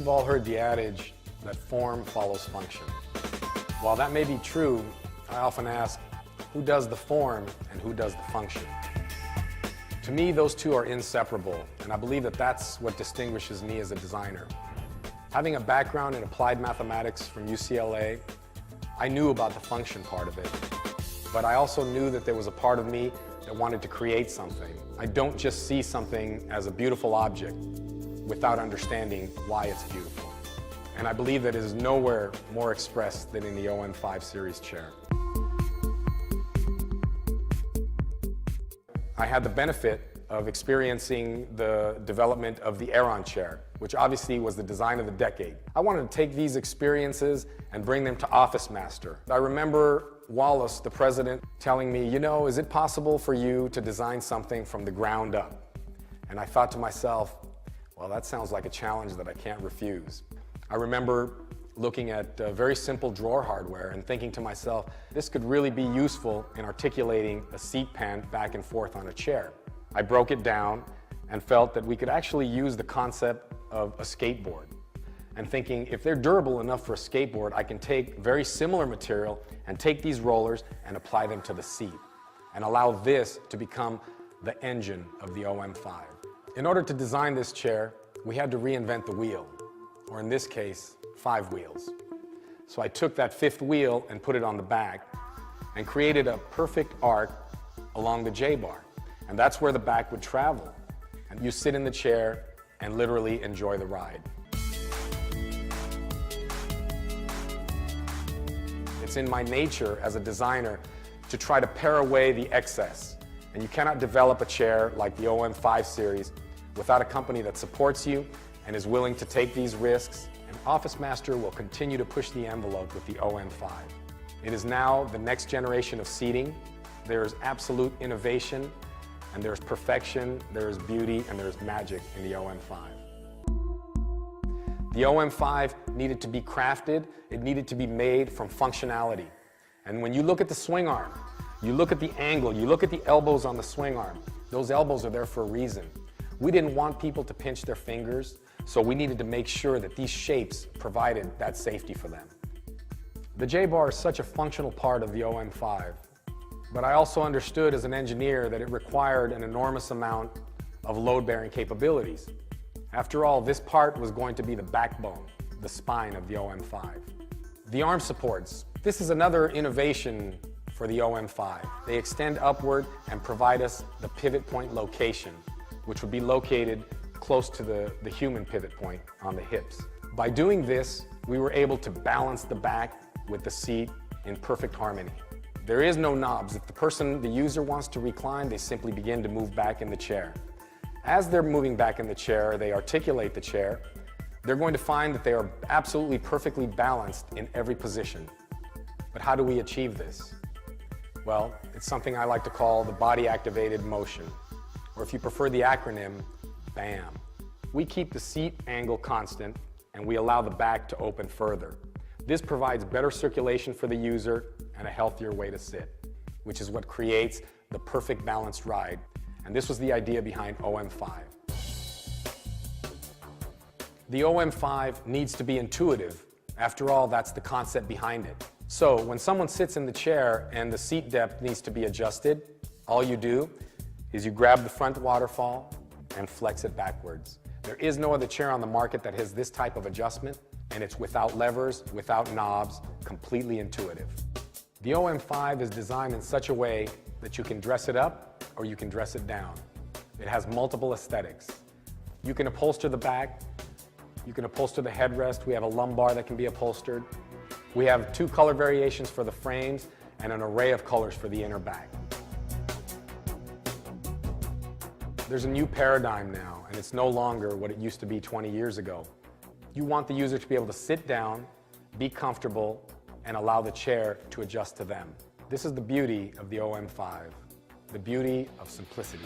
You've all heard the adage that form follows function. While that may be true, I often ask, who does the form and who does the function? To me, those two are inseparable, and I believe that that's what distinguishes me as a designer. Having a background in applied mathematics from UCLA, I knew about the function part of it, but I also knew that there was a part of me that wanted to create something. I don't just see something as a beautiful object without understanding why it's beautiful. And I believe that it is nowhere more expressed than in the OM5 series chair. I had the benefit of experiencing the development of the Aeron chair, which obviously was the design of the decade. I wanted to take these experiences and bring them to Office Master. I remember Wallace, the president, telling me, you know, is it possible for you to design something from the ground up? And I thought to myself, well, that sounds like a challenge that I can't refuse. I remember looking at very simple drawer hardware and thinking to myself, this could really be useful in articulating a seat pan back and forth on a chair. I broke it down and felt that we could actually use the concept of a skateboard. And thinking, if they're durable enough for a skateboard, I can take very similar material and take these rollers and apply them to the seat and allow this to become the engine of the OM5. In order to design this chair, we had to reinvent the wheel, or in this case, 5 wheels. So I took that 5th wheel and put it on the back and created a perfect arc along the J-bar. And that's where the back would travel. And you sit in the chair and literally enjoy the ride. It's in my nature as a designer to try to pare away the excess. And you cannot develop a chair like the OM5 series without a company that supports you and is willing to take these risks. And Office Master will continue to push the envelope with the OM5. It is now the next generation of seating. There is absolute innovation, and there's perfection, there is beauty, and there's magic in the OM5. The OM5 needed to be crafted, it needed to be made from functionality. And when you look at the swing arm, you look at the angle, you look at the elbows on the swing arm, those elbows are there for a reason. We didn't want people to pinch their fingers, so we needed to make sure that these shapes provided that safety for them. The J-bar is such a functional part of the OM5, but I also understood as an engineer that it required an enormous amount of load-bearing capabilities. After all, this part was going to be the backbone, the spine of the OM5. The arm supports. This is another innovation for the OM5. They extend upward and provide us the pivot point location, which would be located close to the human pivot point on the hips. By doing this, we were able to balance the back with the seat in perfect harmony. There is no knobs. If the user wants to recline, they simply begin to move back in the chair. As they're moving back in the chair, they articulate the chair. They're going to find that they are absolutely perfectly balanced in every position. But how do we achieve this? Well, it's something I like to call the body-activated motion, or if you prefer the acronym, BAM. We keep the seat angle constant, and we allow the back to open further. This provides better circulation for the user and a healthier way to sit, which is what creates the perfect balanced ride. And this was the idea behind OM5. The OM5 needs to be intuitive. After all, that's the concept behind it. So when someone sits in the chair and the seat depth needs to be adjusted, all you do is you grab the front waterfall and flex it backwards. There is no other chair on the market that has this type of adjustment, and it's without levers, without knobs, completely intuitive. The OM5 is designed in such a way that you can dress it up or you can dress it down. It has multiple aesthetics. You can upholster the back, you can upholster the headrest. We have a lumbar that can be upholstered. We have 2 color variations for the frames and an array of colors for the inner back. There's a new paradigm now, and it's no longer what it used to be 20 years ago. You want the user to be able to sit down, be comfortable, and allow the chair to adjust to them. This is the beauty of the OM5, the beauty of simplicity.